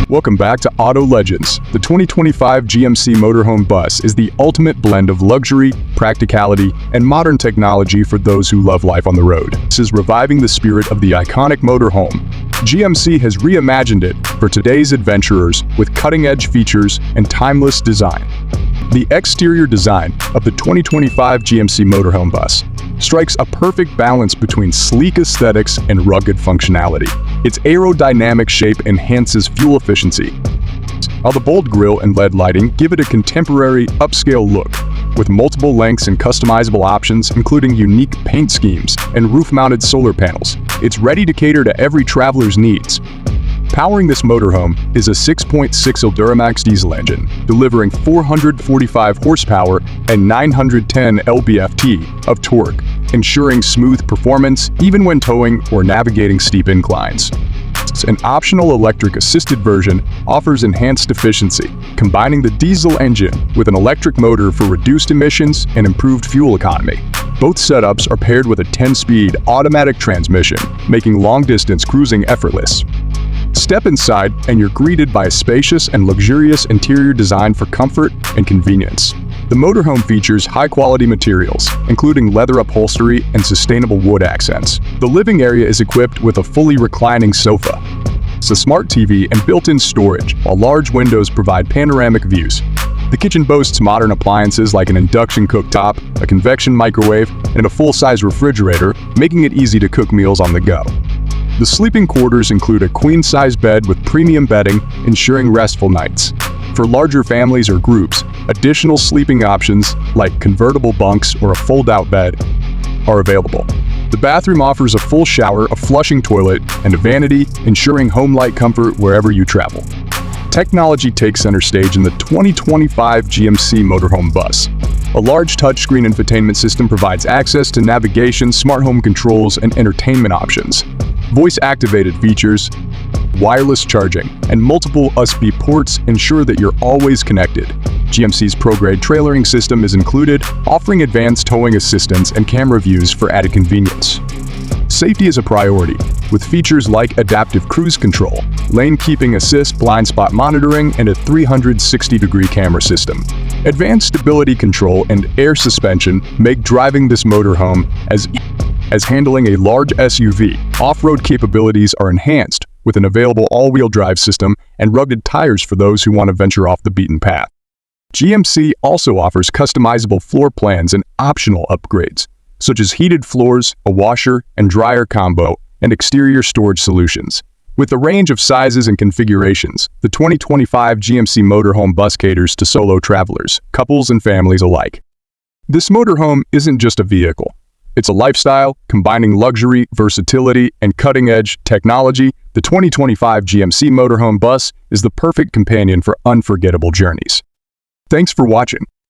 Welcome back to Auto Legends. The 2025 GMC Motorhome Bus is the ultimate blend of luxury, practicality, and modern technology for those who love life on the road. This is reviving the spirit of the iconic motorhome. GMC has reimagined it for today's adventurers with cutting-edge features and timeless design. The exterior design of the 2025 GMC Motorhome Bus strikes a perfect balance between sleek aesthetics and rugged functionality. Its aerodynamic shape enhances fuel efficiency, while the bold grille and LED lighting give it a contemporary, upscale look. With multiple lengths and customizable options, including unique paint schemes and roof-mounted solar panels, it's ready to cater to every traveler's needs. Powering this motorhome is a 6.6L Duramax diesel engine, delivering 445 horsepower and 910 lb-ft of torque, ensuring smooth performance even when towing or navigating steep inclines. An optional electric-assisted version offers enhanced efficiency, combining the diesel engine with an electric motor for reduced emissions and improved fuel economy. Both setups are paired with a 10-speed automatic transmission, making long-distance cruising effortless. Step inside and you're greeted by a spacious and luxurious interior design for comfort and convenience. The motorhome features high-quality materials, including leather upholstery and sustainable wood accents. The living area is equipped with a fully reclining sofa, a smart TV, and built-in storage, while large windows provide panoramic views. The kitchen boasts modern appliances like an induction cooktop, a convection microwave, and a full-size refrigerator, making it easy to cook meals on the go. The sleeping quarters include a queen-size bed with premium bedding, ensuring restful nights. For larger families or groups, additional sleeping options like convertible bunks or a fold-out bed are available. The bathroom offers a full shower, a flushing toilet, and a vanity, ensuring home-like comfort wherever you travel. Technology takes center stage in the 2025 GMC Motorhome Bus. A large touchscreen infotainment system provides access to navigation, smart home controls, and entertainment options. Voice-activated features, wireless charging, and multiple USB ports ensure that you're always connected. GMC's pro-grade trailering system is included, offering advanced towing assistance and camera views for added convenience. Safety is a priority, with features like adaptive cruise control, lane keeping assist, blind spot monitoring, and a 360-degree camera system. Advanced stability control and air suspension make driving this motorhome as handling a large SUV. Off-road capabilities are enhanced with an available all-wheel drive system and rugged tires for those who want to venture off the beaten path. GMC also offers customizable floor plans and optional upgrades, such as heated floors, a washer and dryer combo, and exterior storage solutions. With a range of sizes and configurations, the 2025 GMC Motorhome Bus caters to solo travelers, couples, and families alike. This motorhome isn't just a vehicle. It's a lifestyle, combining luxury, versatility, and cutting-edge technology. The 2025 GMC Motorhome Bus is the perfect companion for unforgettable journeys. Thanks for watching.